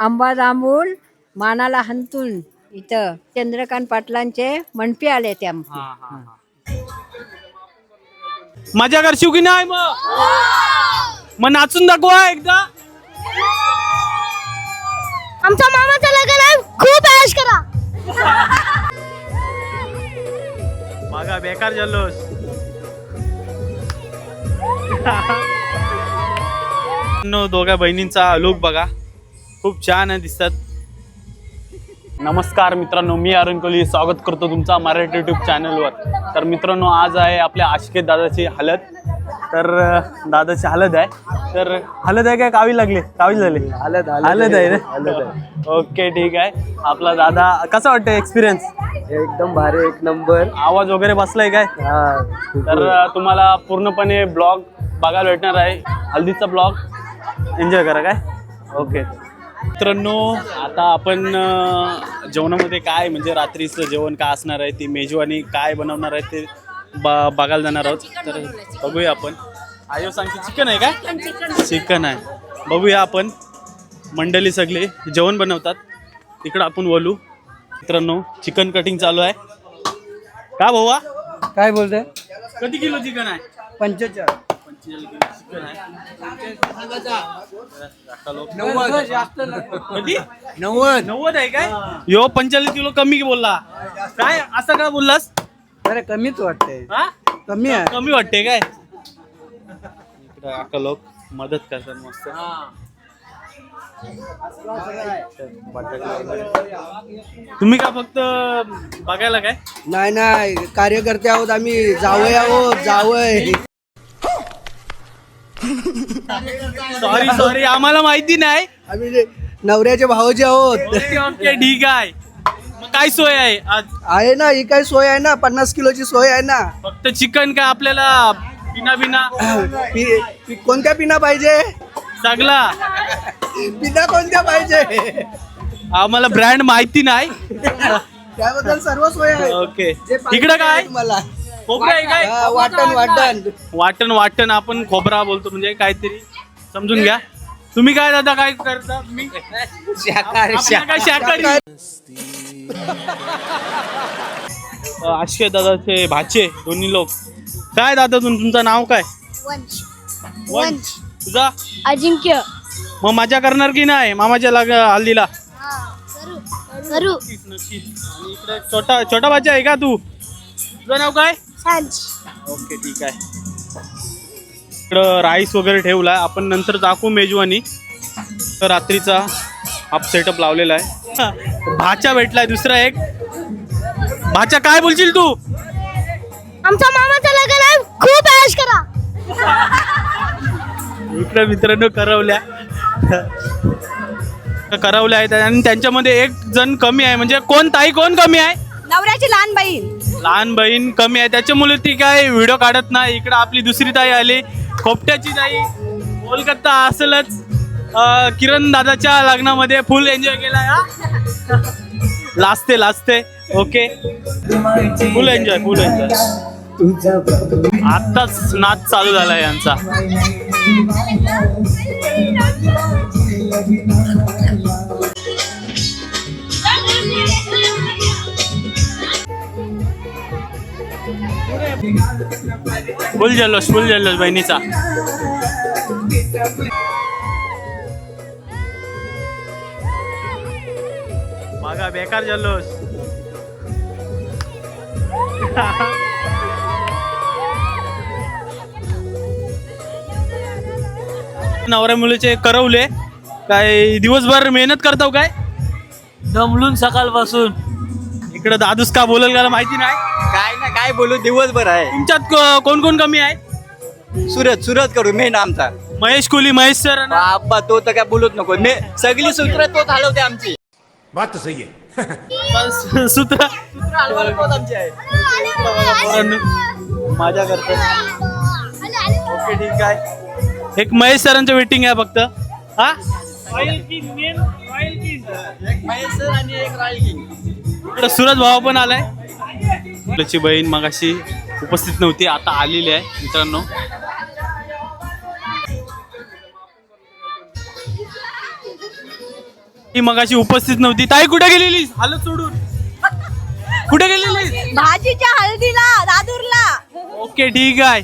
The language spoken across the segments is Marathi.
आंबा जांभूळ मानाला हंतून इथं चंद्रकांत पाटलांचे मंडपी आले त्या. मजा करशील की नाही मग नाचून दाखवा एकदा. आमच्या मामाचं लग्न आहे, खूप ऐश करा. बघा बेकार जल्लोष. दोघा बहिणींचा लुक बघा, खूप छान आहे दिसतात. नमस्कार मित्रांनो, मी अरुण कोहली स्वागत करतो तुमचा मराठी यूट्यूब चॅनलवर. तर मित्रांनो, आज आहे आपल्या आशिकेत दादाची हळद. तर दादाची हळद आहे. तर हळद आहे काय कावी लागली? कावी झाली हळद आहे ना. ओके ठीक आहे. आपला दादा कसा वाटतं एक्सपिरियन्स? एकदम भारी, एक नंबर. आवाज वगैरे बसलाय काय? तर तुम्हाला पूर्णपणे ब्लॉग बघायला भेटणार आहे, हल्दीचा ब्लॉग. एन्जॉय करा काय. ओके मित्रांनो, आता आपण जेवणामध्ये काय म्हणजे रात्रीचं जेवण काय असणार आहे, ती मेजवानी काय बनवणार आहे ते बघायला जाणार आहोत. तर बघूया आपण. आयो सांगते चिकन आहे काय? चिकन आहे. बघूया आपण. मंडळी सगळे जेवण बनवतात, इकडं आपण बोलू. मित्रांनो, चिकन कटिंग चालू आहे. का भाऊआ काय बोलतोय? किती किलो चिकन आहे? 45. 45 किलो चिकन आहे. 90 आहे काय? यो 45 किलो कमी बोलला काय? असं का बोललास? अरे कमीच वाटतंय. हा? कमी आहे. कमी वाटते काय? इकडे अक्का लोक मदत करतात मस्त. तुम्ही का फक्त बघायला काय? नाही नाही, कार्यकर्ते आहोत आम्ही. जावई आहोत, जावई. सॉरी आम्हाला माहिती नाही. आम्ही नवऱ्याचे भावाचे आहोत. ओके ठीक आहे. मग काय सोय आहे आज? आहे ना, ही काय सोय आहे ना, 50 किलोची सोय आहे ना. फक्त चिकन का आपल्याला पिना कोणत्या पिना पाहिजे? सगळा पिना कोणत्या पाहिजे? आम्हाला ब्रँड माहिती नाही. त्याबद्दल सर्व सोय आहे. ओके. जे पाहिजे इकडं काय तुम्हाला? खोबरं आहे काय? वाटण. वाटण आपण खोबरा बोलतो, म्हणजे काहीतरी समजून घ्या. तुम्ही काय दादा काय करता? तुम्ही शाकाहारी. काय शाकाहारी? आशिष दादाचे भाचे दोन्ही लोक. काय दादा तुमचं नाव काय? वंश. तुझा? अजिंक्य. मग मजा करणार की नाही मामाच्या हल्दीला? करू. आणि इकडे छोटा भाचा आहे का तू? तुझं नाव काय? सांज. ओके ठीक आहे. इकडं राईस वगैरे ठेवलाय, आपण नंतर दाखवू मेजवानी. तर रात्रीचा हाफ सेटअप लावलेला आहे. भाचा भेटलाय दुसरा एक. भाचा काय बोलशील तू? आमच्या मामाचं लग्न आहे, खूप ऐश करा. इकडे मित्रांनो करवल्या आहेत आणि त्यांच्यामध्ये एक जण कमी आहे. म्हणजे कोण ताई कोण कमी आहे? नवऱ्याची लहान बहीण. लहान बहीण कमी आहे, त्याच्यामुळे ती काय व्हिडिओ काढत नाही. इकडे आपली दुसरी ताई आली, खोपट्याची ताई. कोलकाता असेलच. किरण दादाच्या लग्नामध्ये फुल एन्जॉय केलाय. लाजते. Okay, full enjoy. आत्ताच नाच चालू झालाय यांचा. फुल जल्लोष बहिणीचा. बघा बेकार जल्लोष. नवऱ्या मुलीचे करवले काय दिवसभर मेहनत करताव काय? दमलून सकाळपासून. इकडे दादूस का बोलेल का माहिती नाही. काय ना काय बोलू, दिवसभर आहे. तुमच्यात कोण कमी आहे? सुरत करू मेन आमचा महेश कोहली, महेश सर. बाप्पा, तो तर काय बोलूच नको. सगळी सूत्र तो हलवते आमची. बात तो सही है. सूत्र आमची आहे. मजा करतात. ओके ठीक आहे. एक महेश सरांचं वेटिंग आहे फक्त. हा महेश सर आणि एक रायल किंग. इकडे सुरज भाऊ पण आलाय. मुलाची बहीण मगाशी उपस्थित नव्हती, आता आलेली आहे मित्रांनो. ती मगाशी उपस्थित नव्हती. ताई कुठे गेलेली हालत सोडून? कुठे गेलेली? भाजीच्या हळदीला दादूरला. ओके ठीक आहे.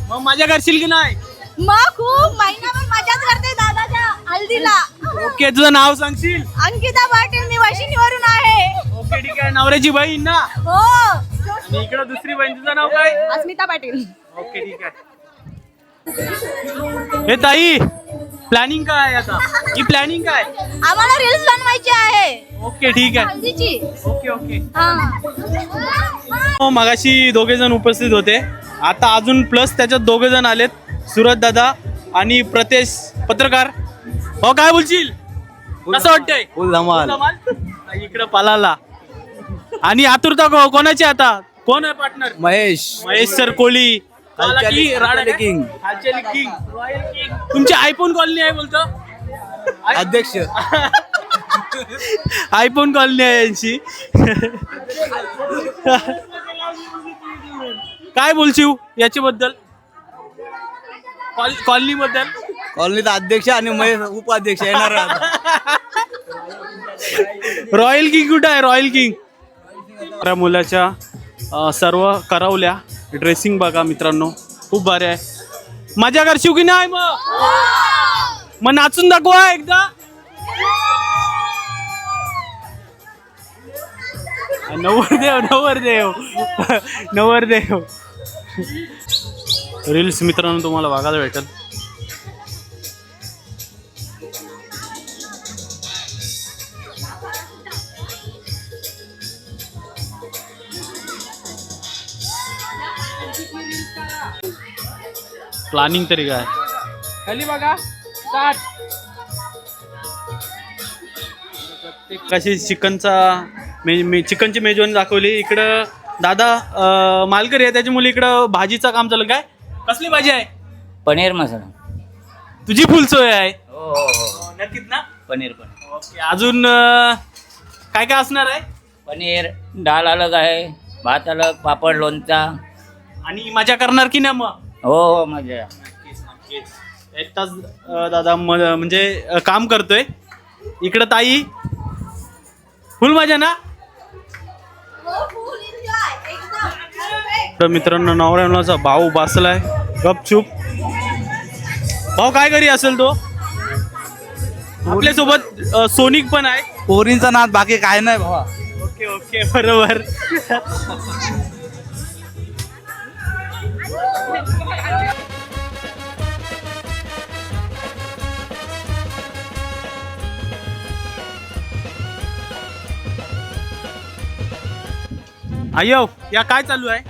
मग मजा करशील की नाही? मग खूप महिनाभर मजाच करते दादाच्या हळदीला. ओके तुझं नाव सांगशील? अंकिता पाटील, मी वशिनीवरून आहे. ओके ठीक आहे. नवऱ्याची बहीण ना? हो. आणि इकडं दुसरी बहीण, तुझं नाव काय? अस्मिता पाटील. ओके ठीक आहे. हे ताई प्लॅनिंग काय आहे आता? ही प्लॅनिंग काय? आम्हाला रील्स बनवायची आहे ओके ठीक आहे. हळदीची. Okay okay. हा. मगाशी दोघे जण उपस्थित होते. आता अजून प्लस त्याच्यात दोघे जण आलेत, सुरत दादा आणि प्रतेश पत्रकार. हो काय बोलशील? कसं वाटतंय? फुल धमाल. इकडं पलाला. आणि आतुरता कोणाची आता? कोण आहे पार्टनर? महेश महेश सर कोहली. हालचाली किंग. Royal king. तुमची आयफोन कॉलनी आहे बोलतो? अध्यक्ष. आयफोन कॉलनी आहे यांची. काय बोलशील याच्याबद्दल? कॉलनी बद्दल? कॉलनीत अध्यक्ष आणि महेश उपाध्यक्ष येणार. रॉयल किंग कुठं आहे? Royal king. त्या मुलाच्या सर्व करवल्या ड्रेसिंग बघा मित्रांनो, खूप भारी आहे. मजा करशील की नाही? मग नाचून दाखवा एकदा. नवरदेव नवरदेव नवरदेव. रील्स मित्रांनो तुम्हाला बघायला भेटेल. प्लॅनिंग तरी काय खाली बघा. कशी चिकनचा चिकनची मेजवानी दाखवली. इकडं दादा मालकरी आहे, त्याच्या मुली इकडं भाजीचं काम चालू. काय कसली भाजी आहे? पनीर मसाला. तुझी फुल सोय आहे? हो हो हो. नक्कीच ना? पनीर ओके. अजून काय काय असणार आहे? पनीर, डाळ अलग आहे, भात अलग, पापड, लोणचा. आणि मजा करणार की नाही मग? हो हो मजा. नक्कीच नक्कीच. एकटाच दादा म्हणजे काम करतोय. इकडं ताई फुल मजा ना? तर मित्रांनो नवऱ्याचा भाऊ बसलाय गपचूप. भाऊ काय करी असेल तो? आपल्यासोबत सोनिक पण आहे. पोरींचा नाद, बाकी काय नाही भावा. ओके ओके बरोबर. अय्यो या काय चालू आहे?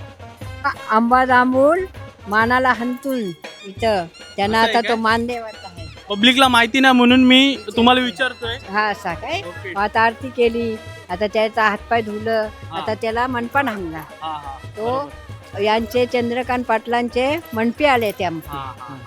आंबा जांभूळ मानाला हंतून इथं त्यांना असं आहे आता का? तो मान देवाचा आहे. पब्लिकला माहिती नाही म्हणून मी तुम्हाला विचारतोय. हा असा काय. ओके. आता आरती केली, आता त्याचा हातपाय धुलं, हा. आता त्याला मनपा आणला. हा हा तो यांचे चंद्रकांत पाटलांचे मनपे आले त्या. हा हा.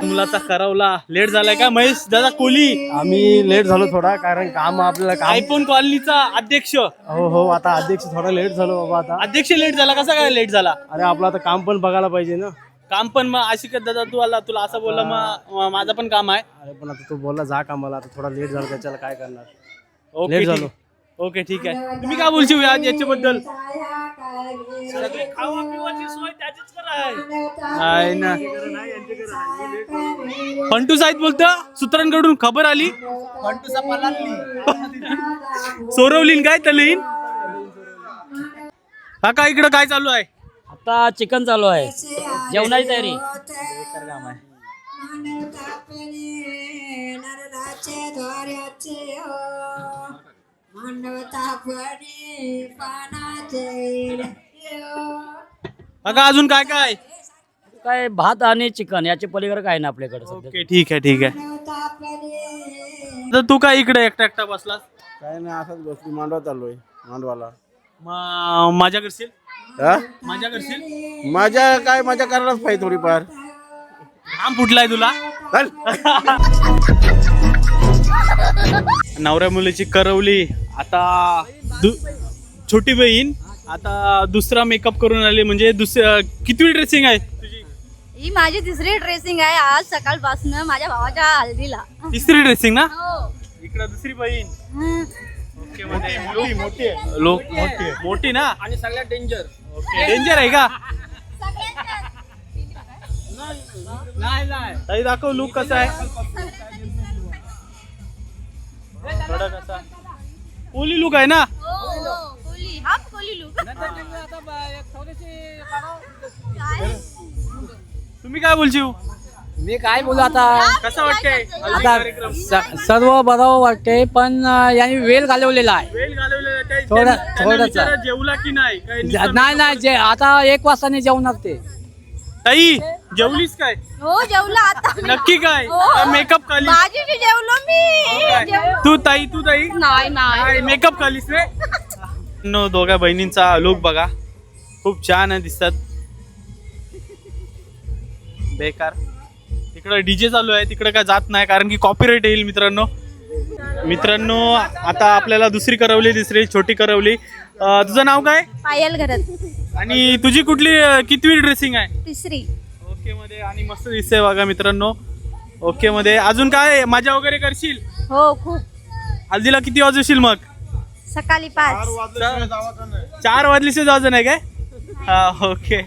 मुलाचा करवला लेट झालाय का महेश दादा कोहली? आम्ही लेट झालो थोडा, कारण काम आपल्याला काम. आयफोन कॉलनीचा अध्यक्ष. हो हो, आता अध्यक्ष थोडा लेट झालो बाबा आता. अध्यक्ष लेट झाला कसा काय लेट झाला? अरे आपलं आता काम पण बघायला पाहिजे ना. काम पण मग अशी का दादा तू आला तुला असं बोलला मग माझं पण काम आहे. अरे पण आता तू बोलला जा कामाला, आता थोडा लेट झाला त्याच्याला काय करणार. ओके लेट ठीक. झालो. ओके ठीक आहे. तुम्ही काय बोलशील याच्याबद्दल? सगळी खावा पिवाची सोय त्याचीच करा आहे ना. फंटू साहित बोलतं सूत्रांकडून खबर आली. सोरवलीन काय तलीन. काका इकडं काय चालू आहे? आता चिकन चालू आहे, जेवणाची तयारी. काका अजून काय काय? काय भात आणि चिकन, याच्या पलीकडे काय ना आपल्याकडे सध्या. ओके ठीक आहे ठीक आहे. तर तू काय इकडे एकटा एकटा बसलास? काय नाही, असंच गोष्टी मांडवा चाललोय मांडवाला. मजा करशील? हा? मजा करशील? मजा करायलाच पाहिजे थोडीफार. घाम फुटलाय तुला? चल. नवऱ्या मुलीची करवली आता छोटी बहीण आता दुसरा मेकअप करून आली. म्हणजे कितवी ड्रेसिंग आहे तुझी? ही माझी तिसरी ड्रेसिंग आहे आज सकाळपासून माझ्या भावाच्या हल्दीला. तिसरी ड्रेसिंग ना? हो. इकडं दुसरी बहीण. ओके मध्ये मोठी ना? आणि सगळ्यात डेंजर. ओके डेंजर आहे का? नाही ताई दाखव लुक कसा आहे. थोडा कसा कोली लुक आहे ना? तुम्ही काय बोलशील? मी काय बोलू आता. कसं वाटतंय आता सर्व बरोबर वाटते पण यांनी वेळ घालवलेला आहे. वेळ घालवलेला आहे. थोडंसं. विचारा जेवला की नाही? काय नुसतं नाही जे आता 1 वाजता नाही जेवणार ते. ताई जेवलीस काय? हो जेवला आता. नक्की काय? हो. मेकअप खाली? माझी जेवलो मी. तू ताई नाही मेकअप खालीस रे? नो दोघा बहिणींचा लुक बघा खूप छान आहे दिसतात. बेकार. तिकडं डीजे चालू आहे तिकडे काय जात नाही कारण की कॉपीराइट येईल. मित्रांनो आता आपल्याला दुसरी करवली दिसली छोटी करवली. तुझं नाव काय? पायल घरात. आणि तुझी कितवी ड्रेसिंग आहे? तिसरी. ओके मध्ये आणि मस्त दिसतंय बघा मित्रांनो. ओके मध्ये अजून काय मजा वगैरे करशील? हो खूप. हल्दीला किती वाजवशील मग? सकाळी 5. 4 वाजलीचे जायचं नाही काय? हा ओके.